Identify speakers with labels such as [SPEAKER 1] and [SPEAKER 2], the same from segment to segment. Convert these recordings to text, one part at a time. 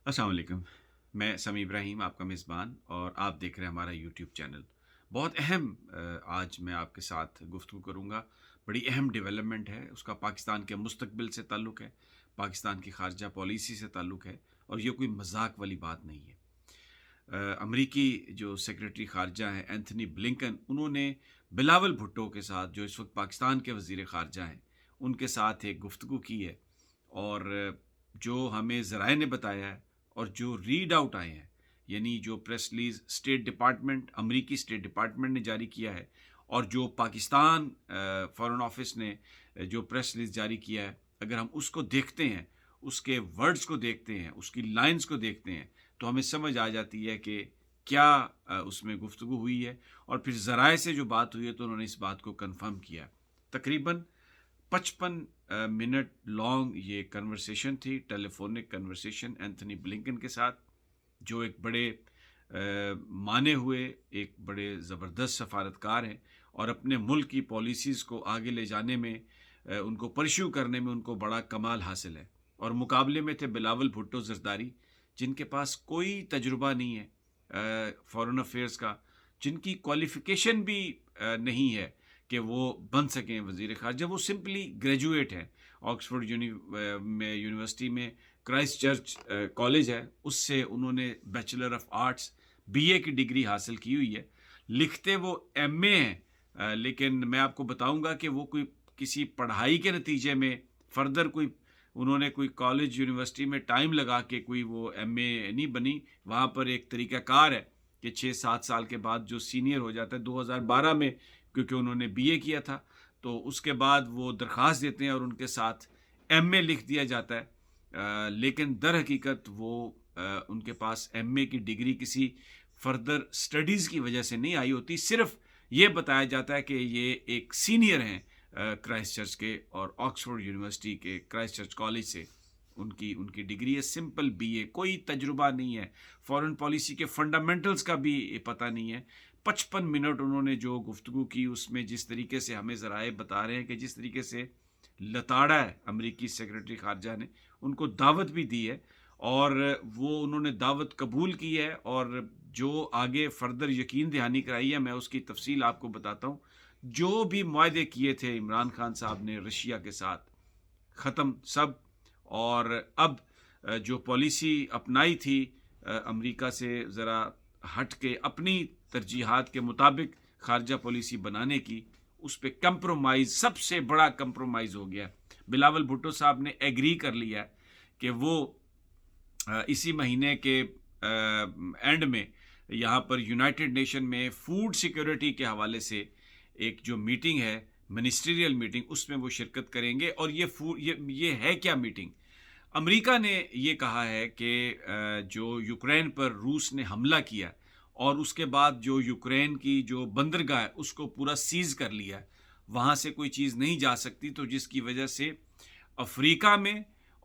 [SPEAKER 1] السلام علیکم۔ میں سمیع ابراہیم آپ کا میزبان، اور آپ دیکھ رہے ہیں ہمارا یوٹیوب چینل۔ بہت اہم آج میں آپ کے ساتھ گفتگو کروں گا۔ بڑی اہم ڈیولپمنٹ ہے، اس کا پاکستان کے مستقبل سے تعلق ہے، پاکستان کی خارجہ پالیسی سے تعلق ہے، اور یہ کوئی مذاق والی بات نہیں ہے۔ امریکی جو سیکرٹری خارجہ ہیں اینتھنی بلنکن، انہوں نے بلاول بھٹو کے ساتھ، جو اس وقت پاکستان کے وزیر خارجہ ہیں، ان کے ساتھ ایک گفتگو کی ہے، اور جو ہمیں ذرائع نے بتایا ہے اور جو ریڈ آؤٹ آئے ہیں، یعنی جو پریس ریلیز اسٹیٹ ڈپارٹمنٹ، امریکی اسٹیٹ ڈپارٹمنٹ نے جاری کیا ہے، اور جو پاکستان فارن آفس نے جو پریس ریلیز جاری کیا ہے، اگر ہم اس کو دیکھتے ہیں، اس کے ورڈز کو دیکھتے ہیں، اس کی لائنز کو دیکھتے ہیں، تو ہمیں سمجھ آ جاتی ہے کہ کیا اس میں گفتگو ہوئی ہے، اور پھر ذرائع سے جو بات ہوئی ہے تو انہوں نے اس بات کو کنفرم کیا۔ تقریباً 55 منٹ لانگ یہ کنورسیشن تھی، ٹیلی فونک کنورسیشن اینتھنی بلنکن کے ساتھ، جو ایک بڑے مانے ہوئے، ایک بڑے زبردست سفارتکار ہیں، اور اپنے ملک کی پالیسیز کو آگے لے جانے میں، ان کو پرشو کرنے میں ان کو بڑا کمال حاصل ہے۔ اور مقابلے میں تھے بلاول بھٹو زرداری، جن کے پاس کوئی تجربہ نہیں ہے فارن افیئرس کا، جن کی کوالیفیکیشن بھی نہیں ہے کہ وہ بن سکیں وزیر خارجہ۔ وہ سمپلی گریجویٹ ہیں، آکسفورڈ یونیورسٹی میں کرائسٹ چرچ کالج ہے، اس سے انہوں نے بیچلر آف آرٹس BA کی ڈگری حاصل کی ہوئی ہے۔ لکھتے وہ MA ہیں، لیکن میں آپ کو بتاؤں گا کہ وہ کوئی کسی پڑھائی کے نتیجے میں فردر کوئی انہوں نے کوئی کالج یونیورسٹی میں ٹائم لگا کے کوئی وہ MA نہیں بنی۔ وہاں پر ایک طریقہ کار ہے کہ 6-7 سال کے بعد جو سینئر ہو جاتا ہے، 2012 میں کیونکہ انہوں نے BA کیا تھا، تو اس کے بعد وہ درخواست دیتے ہیں اور ان کے ساتھ MA لکھ دیا جاتا ہے، لیکن در حقیقت وہ ان کے پاس MA کی ڈگری کسی فردر سٹڈیز کی وجہ سے نہیں آئی ہوتی، صرف یہ بتایا جاتا ہے کہ یہ ایک سینئر ہیں کرائسٹ چرچ کے، اور آکسفورڈ یونیورسٹی کے کرائسٹ چرچ کالج سے ان کی ڈگری ہے، سمپل BA، کوئی تجربہ نہیں ہے، فارن پالیسی کے فنڈامنٹلز کا بھی پتہ نہیں ہے۔ 55 منٹ انہوں نے جو گفتگو کی، اس میں جس طریقے سے ہمیں ذرائع بتا رہے ہیں کہ جس طریقے سے لتاڑا ہے امریکی سیکرٹری خارجہ نے، ان کو دعوت بھی دی ہے، اور وہ انہوں نے دعوت قبول کی ہے، اور جو آگے فردر یقین دہانی کرائی ہے، میں اس کی تفصیل آپ کو بتاتا ہوں۔ جو بھی معاہدے کیے تھے عمران خان صاحب نے رشیا کے ساتھ، ختم سب، اور اب جو پالیسی اپنائی تھی امریکہ سے ذرا ہٹ کے اپنی ترجیحات کے مطابق خارجہ پالیسی بنانے کی، اس پہ کمپرومائز، سب سے بڑا کمپرومائز ہو گیا۔ بلاول بھٹو صاحب نے ایگری کر لیا کہ وہ اسی مہینے کے اینڈ میں یہاں پر یونائٹڈ نیشن میں فوڈ سیکیورٹی کے حوالے سے ایک جو میٹنگ ہے، منسٹریل میٹنگ، اس میں وہ شرکت کریں گے۔ اور یہ ہے کیا میٹنگ؟ امریکہ نے یہ کہا ہے کہ جو یوکرین پر روس نے حملہ کیا، اور اس کے بعد جو یوکرین کی جو بندرگاہ ہے اس کو پورا سیز کر لیا، وہاں سے کوئی چیز نہیں جا سکتی، تو جس کی وجہ سے افریقہ میں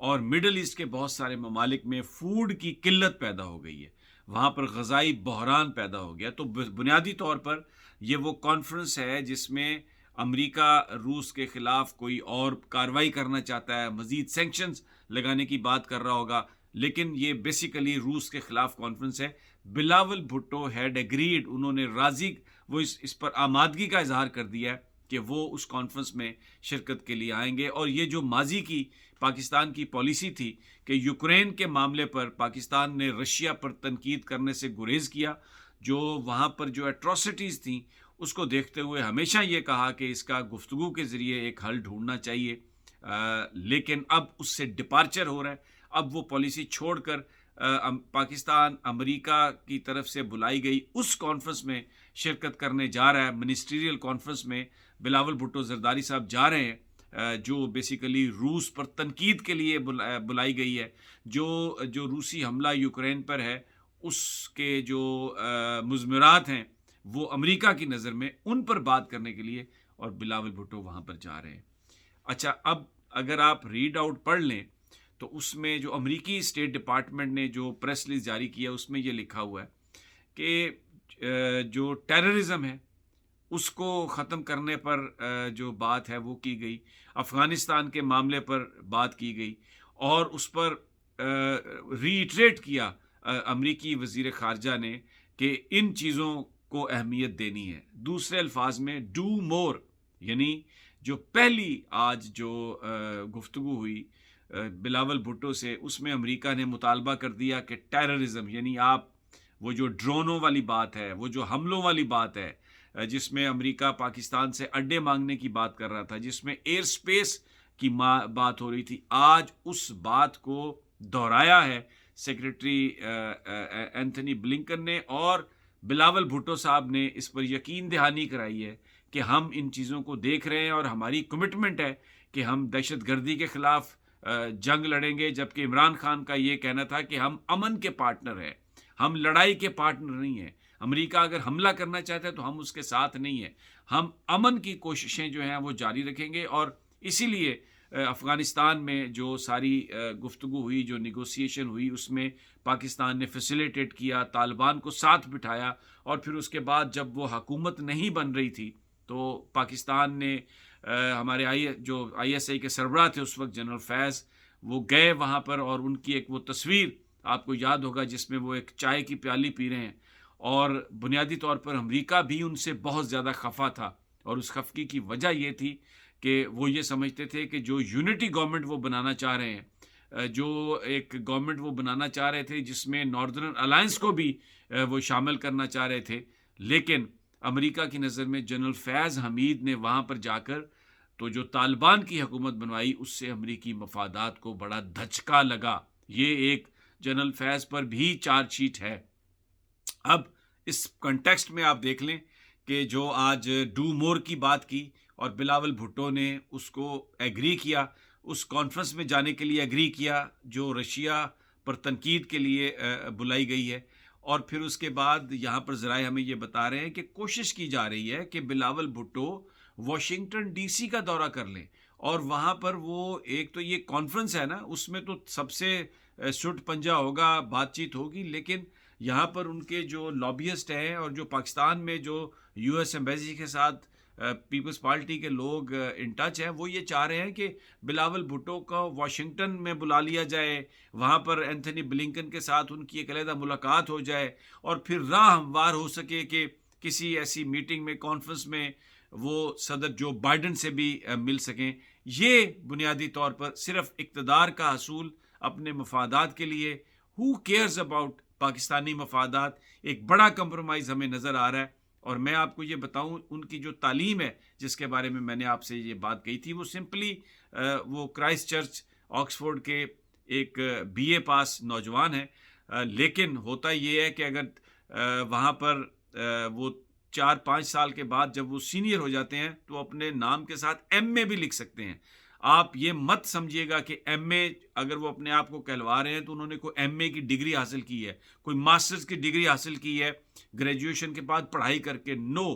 [SPEAKER 1] اور مڈل ایسٹ کے بہت سارے ممالک میں فوڈ کی قلت پیدا ہو گئی ہے، وہاں پر غذائی بحران پیدا ہو گیا۔ تو بنیادی طور پر یہ وہ کانفرنس ہے جس میں امریکہ روس کے خلاف کوئی اور کارروائی کرنا چاہتا ہے، مزید سینکشنز لگانے کی بات کر رہا ہوگا، لیکن یہ بیسیکلی روس کے خلاف کانفرنس ہے۔ بلاول بھٹو ہیڈ ایگریڈ، انہوں نے راضی، وہ اس پر آمادگی کا اظہار کر دیا ہے کہ وہ اس کانفرنس میں شرکت کے لیے آئیں گے۔ اور یہ جو ماضی کی پاکستان کی پالیسی تھی کہ یوکرین کے معاملے پر پاکستان نے رشیا پر تنقید کرنے سے گریز کیا، جو وہاں پر جو ایٹراسٹیز تھیں اس کو دیکھتے ہوئے ہمیشہ یہ کہا کہ اس کا گفتگو کے ذریعے ایک حل ڈھونڈنا چاہیے، لیکن اب اس سے ڈپارچر ہو رہا ہے۔ اب وہ پالیسی چھوڑ کر پاکستان امریکہ کی طرف سے بلائی گئی اس کانفرنس میں شرکت کرنے جا رہا ہے، منسٹریل کانفرنس میں بلاول بھٹو زرداری صاحب جا رہے ہیں، جو بیسیکلی روس پر تنقید کے لیے بلائی گئی ہے۔ جو روسی حملہ یوکرین پر ہے، اس کے جو مضمرات ہیں وہ امریکہ کی نظر میں ان پر بات کرنے کے لیے، اور بلاول بھٹو وہاں پر جا رہے ہیں۔ اچھا، اب اگر آپ ریڈ آؤٹ پڑھ لیں تو اس میں جو امریکی اسٹیٹ ڈپارٹمنٹ نے جو پریس ریلیز جاری کیا، اس میں یہ لکھا ہوا ہے کہ جو ٹیررزم ہے اس کو ختم کرنے پر جو بات ہے وہ کی گئی، افغانستان کے معاملے پر بات کی گئی، اور اس پر ریٹریٹ کیا امریکی وزیر خارجہ نے کہ ان چیزوں کو اہمیت دینی ہے. دوسرے الفاظ میں ڈو مور، یعنی جو پہلی آج جو گفتگو ہوئی بلاول بھٹو سے، اس میں امریکہ نے مطالبہ کر دیا کہ ٹیررزم، یعنی آپ وہ جو ڈرونوں والی بات ہے، وہ جو حملوں والی بات ہے، جس میں امریکہ پاکستان سے اڈے مانگنے کی بات کر رہا تھا، جس میں ایئر سپیس کی بات ہو رہی تھی، آج اس بات کو دہرایا ہے سیکرٹری اینتھنی بلنکن نے، اور بلاول بھٹو صاحب نے اس پر یقین دہانی کرائی ہے کہ ہم ان چیزوں کو دیکھ رہے ہیں اور ہماری کمٹمنٹ ہے کہ ہم دہشت گردی کے خلاف جنگ لڑیں گے. جبکہ عمران خان کا یہ کہنا تھا کہ ہم امن کے پارٹنر ہیں، ہم لڑائی کے پارٹنر نہیں ہیں. امریکہ اگر حملہ کرنا چاہتا ہے تو ہم اس کے ساتھ نہیں ہیں، ہم امن کی کوششیں جو ہیں وہ جاری رکھیں گے. اور اسی لیے افغانستان میں جو ساری گفتگو ہوئی، جو نیگوسیشن ہوئی، اس میں پاکستان نے فیسیلیٹیٹ کیا، طالبان کو ساتھ بٹھایا، اور پھر اس کے بعد جب وہ حکومت نہیں بن رہی تھی تو پاکستان نے ہمارے جو آئی ایس آئی کے سربراہ تھے اس وقت جنرل فیض، وہ گئے وہاں پر، اور ان کی ایک وہ تصویر آپ کو یاد ہوگا جس میں وہ ایک چائے کی پیالی پی رہے ہیں، اور بنیادی طور پر امریکہ بھی ان سے بہت زیادہ خفا تھا. اور اس خفگی کی وجہ یہ تھی کہ وہ یہ سمجھتے تھے کہ جو یونٹی گورنمنٹ وہ بنانا چاہ رہے ہیں، جو ایک گورنمنٹ وہ بنانا چاہ رہے تھے جس میں ناردرن الائنس کو بھی وہ شامل کرنا چاہ رہے تھے، لیکن امریکہ کی نظر میں جنرل فیض حمید نے وہاں پر جا کر تو جو طالبان کی حکومت بنوائی، اس سے امریکی مفادات کو بڑا دھچکا لگا. یہ ایک جنرل فیض پر بھی چارج شیٹ ہے. اب اس کنٹیکسٹ میں آپ دیکھ لیں کہ جو آج ڈو مور کی بات کی اور بلاول بھٹو نے اس کو ایگری کیا، اس کانفرنس میں جانے کے لیے ایگری کیا جو رشیا پر تنقید کے لیے بلائی گئی ہے. اور پھر اس کے بعد یہاں پر ذرائع ہمیں یہ بتا رہے ہیں کہ کوشش کی جا رہی ہے کہ Bilawal Bhutto Washington D C کا دورہ کر لیں، اور وہاں پر وہ ایک تو یہ کانفرنس ہے نا، اس میں تو سب سے سٹ پنجہ ہوگا، بات چیت ہوگی، لیکن یہاں پر ان کے جو لابیسٹ ہیں اور جو پاکستان میں جو یو ایس ایمبیسی کے ساتھ پیپلز پارٹی کے لوگ ان ٹچ ہیں، وہ یہ چاہ رہے ہیں کہ بلاول بھٹو کو واشنگٹن میں بلا لیا جائے، وہاں پر اینتھنی بلنکن کے ساتھ ان کی ایک علیحدہ ملاقات ہو جائے، اور پھر راہ ہموار ہو سکے کہ کسی ایسی میٹنگ میں، کانفرنس میں وہ صدر جو بائیڈن سے بھی مل سکیں. یہ بنیادی طور پر صرف اقتدار کا حصول اپنے مفادات کے لیے، ہو کیئرز اباؤٹ پاکستانی مفادات، ایک بڑا کمپرومائز ہمیں نظر آ رہا ہے. اور میں آپ کو یہ بتاؤں، ان کی جو تعلیم ہے جس کے بارے میں نے آپ سے یہ بات کہی تھی، وہ سمپلی وہ کرائسٹ چرچ آکسفورڈ کے ایک بی اے پاس نوجوان ہے. لیکن ہوتا یہ ہے کہ اگر وہاں پر وہ 4-5 سال کے بعد جب وہ سینئر ہو جاتے ہیں تو اپنے نام کے ساتھ ایم اے بھی لکھ سکتے ہیں. آپ یہ مت سمجھیے گا کہ ایم اے اگر وہ اپنے آپ کو کہلوا رہے ہیں تو انہوں نے کوئی ایم اے کی ڈگری حاصل کی ہے، کوئی ماسٹرز کی ڈگری حاصل کی ہے گریجویشن کے بعد پڑھائی کر کے. نو،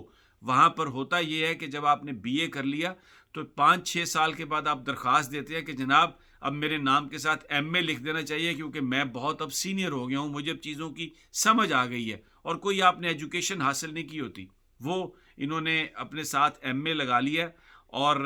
[SPEAKER 1] وہاں پر ہوتا یہ ہے کہ جب آپ نے بی اے کر لیا تو 5-6 سال کے بعد آپ درخواست دیتے ہیں کہ جناب اب میرے نام کے ساتھ ایم اے لکھ دینا چاہیے، کیونکہ میں بہت اب سینئر ہو گیا ہوں، مجھے اب چیزوں کی سمجھ آ گئی ہے. اور کوئی آپ نے ایجوکیشن حاصل نہیں کی ہوتی، وہ انہوں نے اپنے ساتھ ایم اے لگا لیا، اور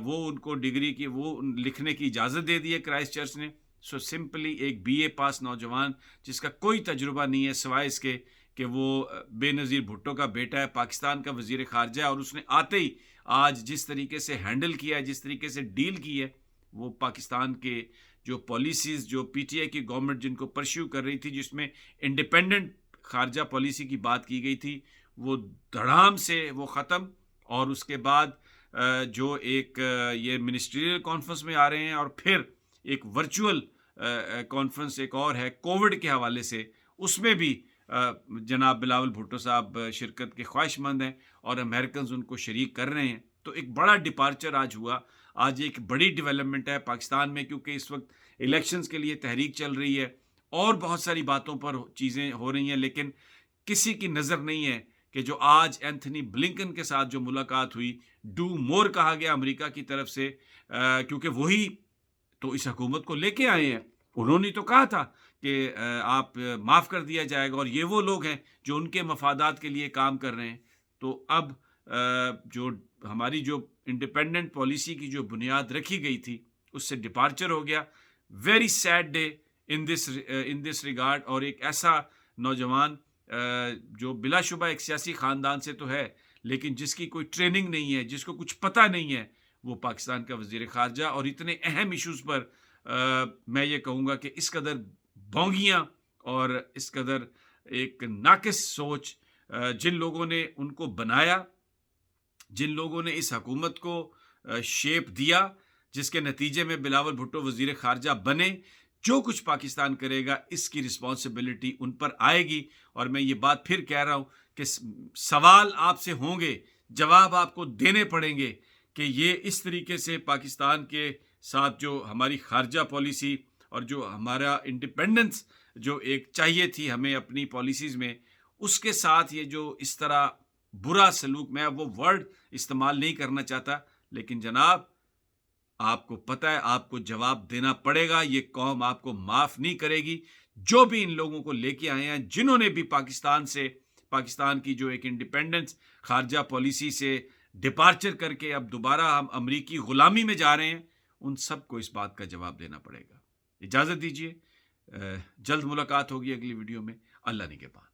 [SPEAKER 1] وہ ان کو ڈگری کی وہ لکھنے کی اجازت دے دی ہے کرائسٹ چرچ نے. سو سمپلی ایک بی اے پاس نوجوان جس کا کوئی تجربہ نہیں ہے سوائے اس کے کہ وہ بے نظیر بھٹو کا بیٹا ہے، پاکستان کا وزیر خارجہ ہے، اور اس نے آتے ہی آج جس طریقے سے ہینڈل کیا ہے، جس طریقے سے ڈیل کی ہے، وہ پاکستان کے جو پالیسیز جو پی ٹی آئی کی گورنمنٹ جن کو پرشیو کر رہی تھی، جس میں انڈیپینڈنٹ خارجہ پالیسی کی بات کی گئی تھی، وہ دھڑام سے وہ ختم. اور اس کے بعد جو ایک یہ منسٹریل کانفرنس میں آ رہے ہیں، اور پھر ایک ورچوئل کانفرنس ایک اور ہے کووڈ کے حوالے سے، اس میں بھی جناب بلاول بھٹو صاحب شرکت کے خواہش مند ہیں اور امریکنز ان کو شریک کر رہے ہیں. تو ایک بڑا ڈپارچر آج ہوا، آج ایک بڑی ڈیولپمنٹ ہے پاکستان میں، کیونکہ اس وقت الیکشنز کے لیے تحریک چل رہی ہے اور بہت ساری باتوں پر چیزیں ہو رہی ہیں، لیکن کسی کی نظر نہیں ہے کہ جو آج اینتھنی بلنکن کے ساتھ جو ملاقات ہوئی، ڈو مور کہا گیا امریکہ کی طرف سے، کیونکہ وہی تو اس حکومت کو لے کے آئے ہیں. انہوں نے تو کہا تھا کہ آپ معاف کر دیا جائے گا، اور یہ وہ لوگ ہیں جو ان کے مفادات کے لیے کام کر رہے ہیں. تو اب جو ہماری جو انڈیپینڈنٹ پالیسی کی جو بنیاد رکھی گئی تھی اس سے ڈپارچر ہو گیا. Very sad day in this regard, اور ایک ایسا نوجوان جو بلا شبہ ایک سیاسی خاندان سے تو ہے لیکن جس کی کوئی ٹریننگ نہیں ہے، جس کو کچھ پتہ نہیں ہے، وہ پاکستان کا وزیر خارجہ، اور اتنے اہم ایشوز پر میں یہ کہوں گا کہ اس قدر بونگیاں اور اس قدر ایک ناقص سوچ، جن لوگوں نے ان کو بنایا، جن لوگوں نے اس حکومت کو شیپ دیا، جس کے نتیجے میں بلاول بھٹو وزیر خارجہ بنے، جو کچھ پاکستان کرے گا اس کی رسپانسبلٹی ان پر آئے گی۔ اور میں یہ بات پھر کہہ رہا ہوں کہ سوال آپ سے ہوں گے، جواب آپ کو دینے پڑیں گے کہ یہ اس طریقے سے پاکستان کے ساتھ جو ہماری خارجہ پالیسی اور جو ہمارا انڈیپینڈنس جو ایک چاہیے تھی ہمیں اپنی پالیسیز میں، اس کے ساتھ یہ جو اس طرح برا سلوک، میں وہ ورڈ استعمال نہیں کرنا چاہتا، لیکن جناب آپ کو پتہ ہے آپ کو جواب دینا پڑے گا، یہ قوم آپ کو معاف نہیں کرے گی۔ جو بھی ان لوگوں کو لے کے آئے ہیں، جنہوں نے بھی پاکستان کی جو ایک انڈیپینڈنس خارجہ پالیسی سے ڈپارچر کر کے اب دوبارہ ہم امریکی غلامی میں جا رہے ہیں، ان سب کو اس بات کا جواب دینا پڑے گا۔ اجازت دیجیے، جلد ملاقات ہوگی اگلی ویڈیو میں۔ اللہ نگہبان۔